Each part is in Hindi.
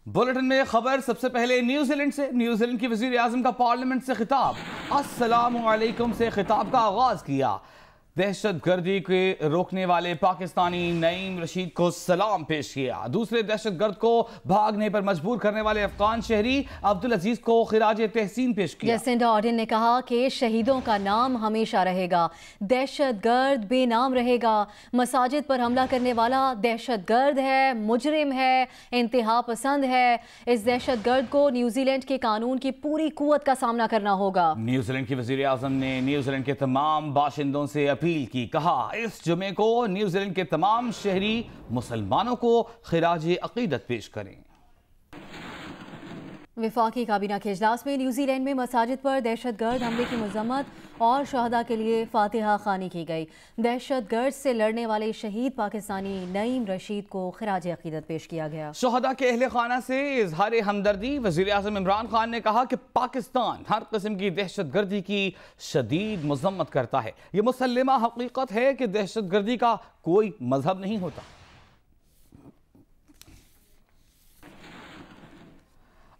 बुलेटिन में खबर सबसे पहले न्यूजीलैंड से। न्यूजीलैंड की वजीर आजम का पार्लियामेंट से खिताब, अस्सलामु अलैकुम से खिताब का आगाज किया। दहशत गर्दी के रोकने वाले पाकिस्तानी नईम रशीद को सलाम पेश किया। दूसरे दहशत गर्द को भागने पर मजबूर करने वाले अफगान शहरी अब्दुल अजीज को खिराज तहसीन पेश किया। जैसिंडा आर्डन ने कहा कि शहीदों का नाम हमेशा रहेगा, दहशत गर्द बेनाम रहेगा। मसाजिद पर हमला करने वाला दहशत गर्द है, मुजरिम है, इंतहा पसंद है। इस दहशत गर्द को न्यूजीलैंड के कानून की पूरी कुव्वत का सामना करना होगा। न्यूजीलैंड की वजीर आजम ने न्यूजीलैंड के तमाम बाशिंदों से अपील की। कहा, इस जुमे को न्यूजीलैंड के तमाम शहरी मुसलमानों को खिराज अकीदत पेश करें। विफाकी काबीना के इजलास में न्यूजीलैंड में मसाजिद पर दहशत गर्द हमले की मजम्मत और शहदा के लिए फातिहा खानी की गई। दहशत गर्द से लड़ने वाले शहीद पाकिस्तानी नईम रशीद को खिराज अकीदत पेश किया गया। शहदा के अहले खाना से इजहार हमदर्दी। वजीर आजम इमरान खान ने कहा कि पाकिस्तान हर किस्म की दहशत गर्दी की शदीद मजम्मत करता है। यह मुसल्लिमा हकीकत है कि दहशत गर्दी का कोई मजहब नहीं होता।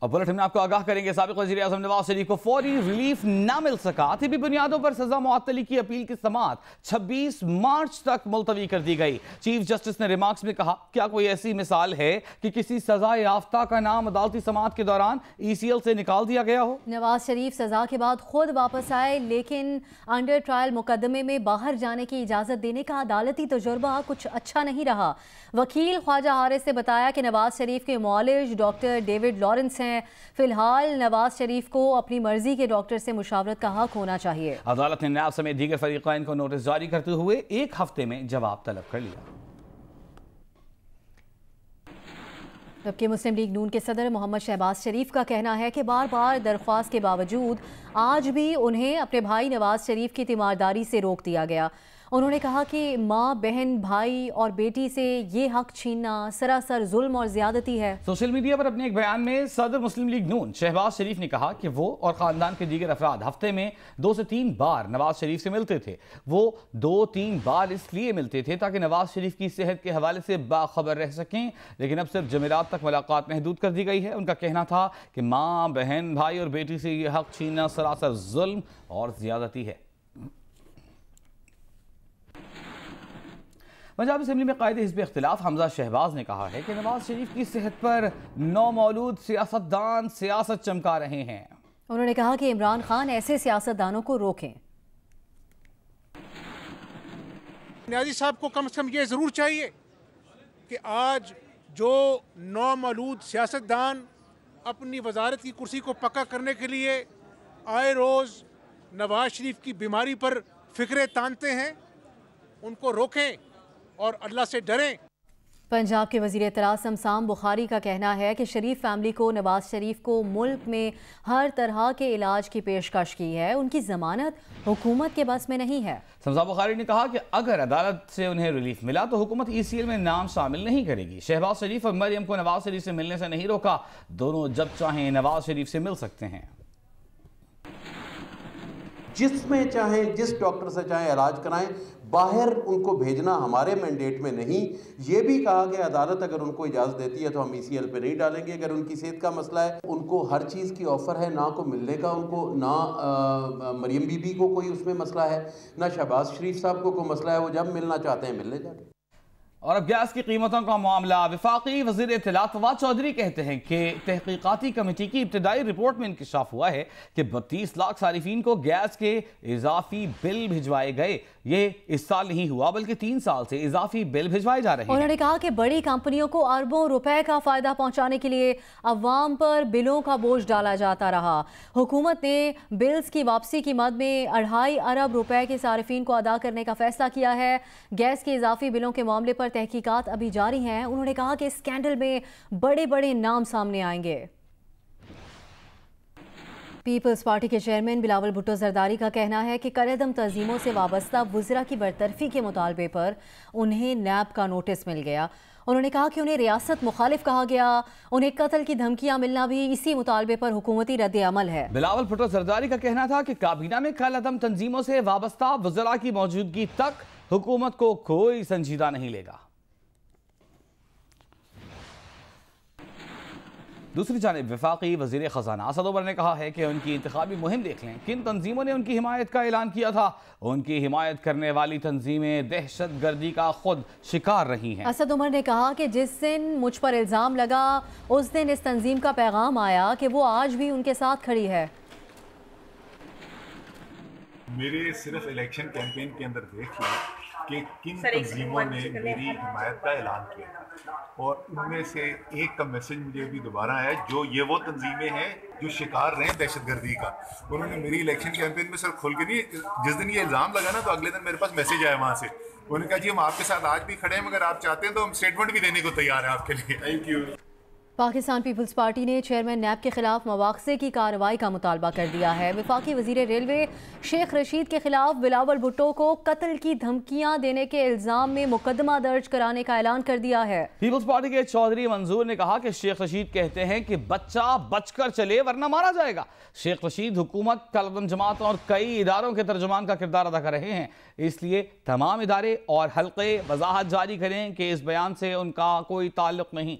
और बुलेटिन में आपको आगाह करेंगे, साबिक वज़ीर आज़म नवाज शरीफ को फौरी रिलीफ न मिल सका। तिबी बुनियादों पर सजा मुअत्तली की अपील की समाअत 26 मार्च तक मुलतवी कर दी गई। चीफ जस्टिस ने रिमार्क्स में कहा, क्या कोई ऐसी मिसाल है कि किसी सजा याफ्ता का नाम अदालती समाअत के दौरान ECL से निकाल दिया गया हो? नवाज शरीफ सजा के बाद खुद वापस आए, लेकिन अंडर ट्रायल मुकदमे में बाहर जाने की इजाजत देने का अदालती तजुर्बा कुछ अच्छा नहीं रहा। वकील ख्वाजा हारिस ने बताया कि नवाज शरीफ के मुआलिज डॉक्टर डेविड लॉरेंस हैं। फिलहाल नवाज शरीफ को अपनी मर्जी के डॉक्टर से मुशावरत का हक होना चाहिए। अदालत ने नायब समेत दीगर फरीक़ैन को नोटिस जारी करते हुए 1 हफ्ते में जवाब तलब कर लिया। जबकि मुस्लिम लीग नून के सदर मोहम्मद शहबाज शरीफ का कहना है कि बार बार दरख्वास्त के बावजूद आज भी उन्हें अपने भाई नवाज शरीफ की तीमारदारी से रोक दिया गया। उन्होंने कहा कि माँ, बहन, भाई और बेटी से ये हक छीनना सरासर जुल्म और ज्यादती है। सोशल मीडिया पर अपने एक बयान में सदर मुस्लिम लीग नून शहबाज शरीफ ने कहा कि वो और खानदान के दीगर अफराद हफ्ते में 2 से 3 बार नवाज शरीफ से मिलते थे। वो 2-3 बार इसलिए मिलते थे ताकि नवाज शरीफ की सेहत के हवाले से बाखबर रह सकें, लेकिन अब सिर्फ जमेरात तक मुलाकात महदूद कर दी गई है। उनका कहना था कि माँ, बहन, भाई और बेटी से ये हक छीनना सरासर जुल्म और ज्यादती है। पंजाब असेंबली में कायदे हिज़्ब इख्तिलाफ हमजा शहबाज ने कहा है कि नवाज शरीफ की सेहत पर नौमौलूद सियासतदान सियासत चमका रहे हैं। उन्होंने कहा कि इमरान खान ऐसे सियासतदानों को रोकें। न्याजी साहब को कम से कम ये ज़रूर चाहिए कि आज जो नौमौलूद सियासतदान अपनी वजारत की कुर्सी को पक्का करने के लिए आए रोज़ नवाज शरीफ की बीमारी पर फिक्रे तानते हैं, उनको रोकें और अल्लाह से डरें। पंजाब के वज़ीर इत्तलात शमशान बुखारी का कहना है कि शरीफ फैमिली को नवाज शरीफ को मुल्क में हर तरह के इलाज की पेशकश की है। उनकी जमानत हुकूमत के बस में नहीं है। शमशान बुखारी ने कहा कि अगर अदालत से उन्हें रिलीफ मिला तो हुकूमत ECL में नाम शामिल नहीं करेगी। शहबाज शरीफ और मरियम को नवाज शरीफ से मिलने से नहीं रोका। दोनों जब चाहें नवाज शरीफ से मिल सकते हैं। जिसमें चाहे, जिस डॉक्टर से चाहे इलाज कराएं, बाहर उनको भेजना हमारे मैंडेट में नहीं। ये भी कहा कि अदालत अगर उनको इजाज़त देती है तो हम ECL पे नहीं डालेंगे। अगर उनकी सेहत का मसला है, उनको हर चीज़ की ऑफ़र है, ना को मिलने का उनको, ना मरियम बीबी को कोई उसमें मसला है, ना शहबाज शरीफ साहब को कोई मसला है। वो जब मिलना चाहते हैं मिलने जाके। और अब गैस की कीमतों का मामला। वफाकी वज़ीर इत्तलात फवाद चौधरी कहते हैं कि तहकीकाती कमेटी की इब्तदाई रिपोर्ट में इंकशाफ हुआ है कि 32 लाख सारिफीन को गैस के इजाफी बिल भिजवाए गए। ये इस साल नहीं हुआ बल्कि 3 साल से इजाफी बिल भिजवाए जा रहे हैं। उन्होंने कहा कि बड़ी कंपनियों को अरबों रुपए का फायदा पहुंचाने के लिए अवाम पर बिलों का बोझ डाला जाता रहा। हुकूमत ने बिल्स की वापसी की मद में 2.5 अरब रुपए के सारिफीन को अदा करने का फैसला किया है। गैस के इजाफी बिलों के मामले पर तहकीकात अभी जारी हैं। उन्होंने कहा कि स्कैंडल में बड़े बड़े नाम सामने आएंगे। पीपल्स पार्टी के चेयरमैन बिलावल भुट्टो जरदारी का कहना है कि करेदम तंजीमों से वाबस्ता वुज़रा की बरतरफी के मुतालबे पर उन्हें नैब का नोटिस मिल गया। उन्होंने कहा कि उन्हें रियासत मुखालिफ कहा गया। उन्हें कत्ल की धमकियां मिलना भी इसी मुतालबे पर हुकूमती रद्द अमल है। बिलावल भुट्टो जरदारी का कहना था कि काबीना में कलेदम तंजीमों से वाबस्ता वुज़रा की मौजूदगी तक हुकूमत को कोई संजीदा नहीं लेगा। दूसरी जानिब वफाकी वज़ीर ख़ज़ाना असद उमर ने कहा है कि उनकी इंतखाबी मुहिम देख लें, किन तंजीमों ने उनकी हिमायत का ऐलान किया था। उनकी हिमायत करने वाली तंजीमें दहशत गर्दी का खुद शिकार रही हैं। असद उमर ने कहा कि जिस दिन मुझ पर इल्ज़ाम लगा उस दिन इस तंजीम का पैगाम आया कि वो आज भी उनके साथ खड़ी है। मेरे सिर्फ इलेक्शन कैंपेन के अंदर देख लिया कि किन तंजीमों ने मेरी हिमायत का ऐलान किया और उनमें से एक का मैसेज मुझे अभी दोबारा आया, जो ये वो तंजीमें हैं जो शिकार रहे दहशतगर्दी का। उन्होंने मेरी इलेक्शन कैंपेन में सर खुल के नहीं, जिस दिन ये इल्ज़ाम लगा ना तो अगले दिन मेरे पास मैसेज आया वहाँ से। उन्होंने कहा जी हम आपके साथ आज भी खड़े हैं, मगर आप चाहते हैं तो हम स्टेटमेंट भी देने को तैयार हैं आपके लिए। Thank you. पाकिस्तान पीपल्स पार्टी ने चेयरमैन नैब के खिलाफ मवाख़ज़े की कार्रवाई का मुतालबा कर दिया है। वफाकी वज़ीर रेलवे शेख रशीद के खिलाफ बिलावल भुट्टो को कत्ल की धमकियां देने के इल्ज़ाम में मुकदमा दर्ज कराने का ऐलान कर दिया है। पीपल्स पार्टी के चौधरी मंजूर ने कहा कि शेख रशीद कहते हैं कि बच्चा बचकर चले वरना मारा जाएगा। शेख रशीद हुकूमत, कलदम जमात और कई इदारों के तर्जुमान का किरदार अदा कर रहे हैं, इसलिए तमाम इदारे और हल्के वजाहत जारी करें कि इस बयान से उनका कोई ताल्लुक नहीं।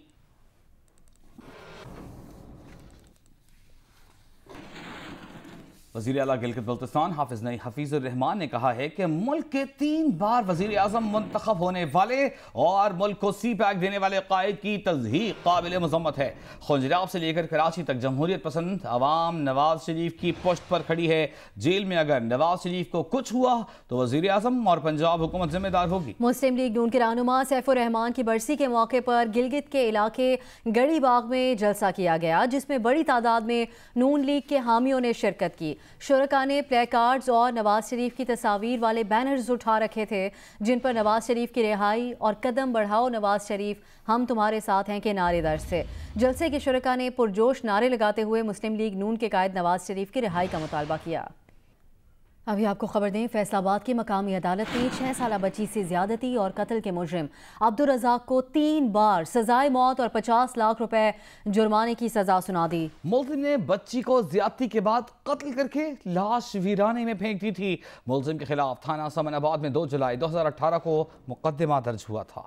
वज़ीर आला गिलगित बल्तिस्तान हाफिज नई हफीजुर रहमान ने कहा है कि मुल्क के 3 बार वज़ीर आज़म मुंतखब होने वाले और मुल्क को सी पैक देने वाले कायद की तज़हीक काबिल मज़म्मत है। खुंजराब से लेकर कराची तक जमहूरियत पसंद अवाम नवाज शरीफ की पुश्त पर खड़ी है। जेल में अगर नवाज शरीफ को कुछ हुआ तो वज़ीर आज़म और पंजाब हुकूमत जिम्मेदार होगी। मुस्लिम लीग नून के रहनुमा सैफुर रहमान की बरसी के मौके पर गिलगित के इलाके गढ़ी बाग में जलसा किया गया, जिसमें बड़ी तादाद में नून लीग के हामियों ने शिरकत की। शुरका ने प्ले कार्ड्स और नवाज शरीफ की तस्वीर वाले बैनर्स उठा रखे थे, जिन पर नवाज शरीफ की रिहाई और कदम बढ़ाओ नवाज शरीफ हम तुम्हारे साथ हैं के नारे दर्ज थे। जलसे के शुरका ने पुरजोश नारे लगाते हुए मुस्लिम लीग नून के कायद नवाज शरीफ की रिहाई का मुतालबा किया। अभी आपको खबर दें, फैसलाबाद की मकामी अदालत ने 6 साला बच्ची से ज्यादती और कत्ल के मुजरिम अब्दुल रज़ाक को 3 बार सजाए मौत और 50 लाख रुपए जुर्माने की सजा सुना दी। मुलजिम ने बच्ची को ज्यादती के बाद कत्ल करके लाश वीराने में फेंक दी थी। मुलजिम के खिलाफ थाना समनाबाद में 2 जुलाई 2018 को मुकदमा दर्ज हुआ था।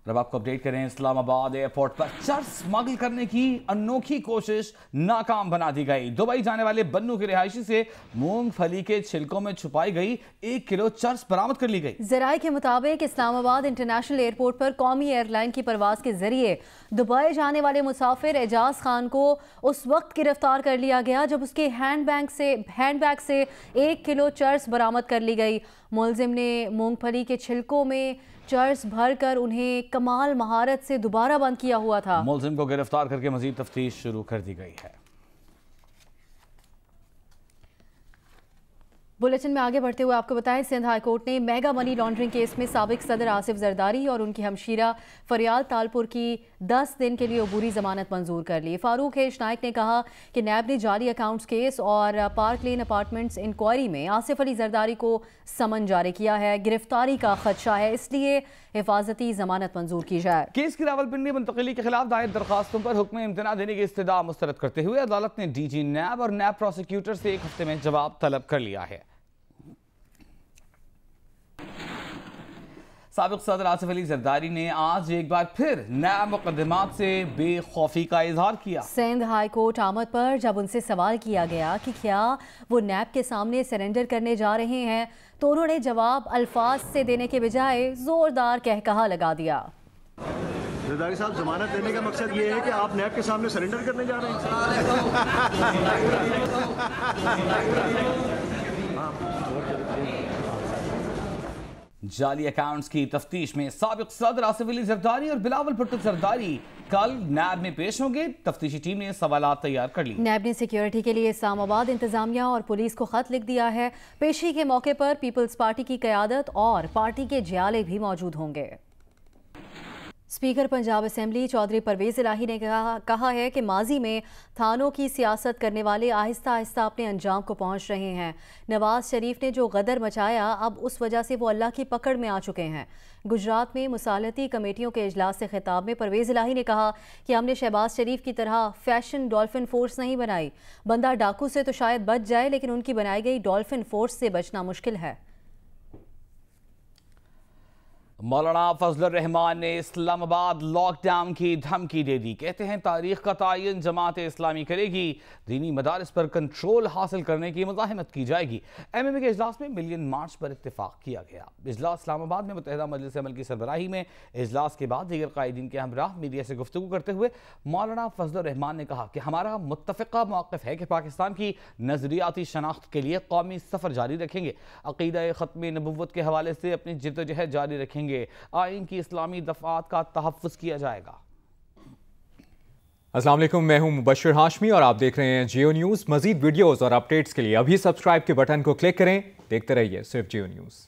अब आपको अपडेट करें, इस्लामाबाद एयरपोर्ट पर चर्स स्मगल करने की अनोखी कोशिश नाकाम बना दी गई। दुबई जाने वाले बन्नू के रिहायशी से मूंगफली के छिलकों में छुपाई गई 1 किलो चर्स बरामद कर ली गई। जराये के मुताबिक इस्लामाबाद इंटरनेशनल एयरपोर्ट पर कौमी एयरलाइन की परवाज के जरिए दुबई जाने वाले मुसाफिर एजाज खान को उस वक्त गिरफ्तार कर लिया गया जब उसके हैंडबैग से 1 किलो चर्स बरामद कर ली गई। मुलजिम ने मूंगफली के छिलकों में चर्स भरकर उन्हें कमाल महारत से दोबारा बंद किया हुआ था। मुलजिम को गिरफ्तार करके मजीद तफ्तीश शुरू कर दी गई है। बुलेटिन में आगे बढ़ते हुए आपको बताएं, सिंध हाई कोर्ट ने मेगा मनी लॉन्ड्रिंग केस में साबिक सदर आसिफ जरदारी और उनकी हमशीरा फरियाल तालपुर की 10 दिन के लिए अबूरी जमानत मंजूर कर ली। फारूक हेश नाइक ने कहा कि नैब ने जाली अकाउंट्स केस और पार्क लेन अपार्टमेंट्स इंक्वायरी में आसिफ अली जरदारी को समन जारी किया है। गिरफ्तारी का खदशा है, इसलिए हिफाजती जमानत मंजूर की जाए। केस की रावलपिंडी मुंतकिली के खिलाफ दायर दरखास्तों पर हुक्म इम्तना देने की इस्तदा मुस्तरद करते हुए अदालत ने डीजी नैब और नैब प्रोसिक्यूटर से 1 हफ्ते में जवाब तलब कर लिया है। साबिक सदर आसिफ अली जरदारी ने आज एक बार फिर नैब मुकदमात से बेखौफी का इजहार किया। सिंध हाई कोर्ट आमद पर जब उनसे सवाल किया गया कि क्या वो नैब के सामने सरेंडर करने जा रहे हैं, तो उन्होंने जवाब अल्फाज से देने के बजाय जोरदार कहकहा लगा दिया। जरदारी साहब, जमानत देने का मकसद ये है कि आप नैब के सामने सरेंडर करने जा रहे हैं। जाली अकाउंट्स की तफ्तीश में साबिक सदर आसिफ अली जरदारी और बिलावल भुट्टो जरदारी कल नैब में पेश होंगे। तफ्तीशी टीम ने सवालात तैयार कर ली। नैब ने सिक्योरिटी के लिए इस्लामाबाद इंतजामिया और पुलिस को खत लिख दिया है। पेशी के मौके पर पीपल्स पार्टी की क़यादत और पार्टी के जियाले भी मौजूद होंगे। स्पीकर पंजाब असेंबली चौधरी परवेज इलाही ने कहा है कि माजी में थानों की सियासत करने वाले आहिस्ता आहिस्ता अपने अंजाम को पहुंच रहे हैं। नवाज शरीफ ने जो गदर मचाया, अब उस वजह से वो अल्लाह की पकड़ में आ चुके हैं। गुजरात में मुसालती कमेटियों के इजलास से खिताब में परवेज इलाही ने कहा कि हमने शहबाज शरीफ की तरह फैशन डॉल्फिन फोर्स नहीं बनाई। बंदा डाकू से तो शायद बच जाए, लेकिन उनकी बनाई गई डॉल्फिन फोर्स से बचना मुश्किल है। मौलाना फजलुर रहमान ने इस्लामाबाद लॉकडाउन की धमकी दे दी। कहते हैं तारीख का तयन जमात इस्लामी करेगी, दीनी मदारिस पर कंट्रोल हासिल करने की मुज़ाहिमत की जाएगी। MMA के इजलास में मिलियन मार्च पर इत्तेफाक किया गया। इजलास इस्लामाबाद में मुत्तहिदा मजलिस अमल की सरबराही में इजलास के बाद दीगर कायदीन के हमराह मीडिया से गुफ्तगू करते हुए मौलाना फजलुर रहमान ने कहा कि हमारा मुत्तफ़िक़ा मौक़िफ़ है कि पाकिस्तान की नज़रियाती शनाख्त के लिए कौमी सफ़र जारी रखेंगे। अक़ीदा ख़त्म नबुव्वत के हवाले से अपनी जिद्दोजहद जारी रखेंगे। आइन की इस्लामी दफ़ात का तहफ़्फ़ुज़ किया जाएगा। अस्सलाम वालेकुम, मैं हूं मुबश्शिर हाशमी और आप देख रहे हैं जियो न्यूज़। मज़ीद वीडियोस और अपडेट्स के लिए अभी सब्सक्राइब के बटन को क्लिक करें। देखते रहिए सिर्फ जियो न्यूज़।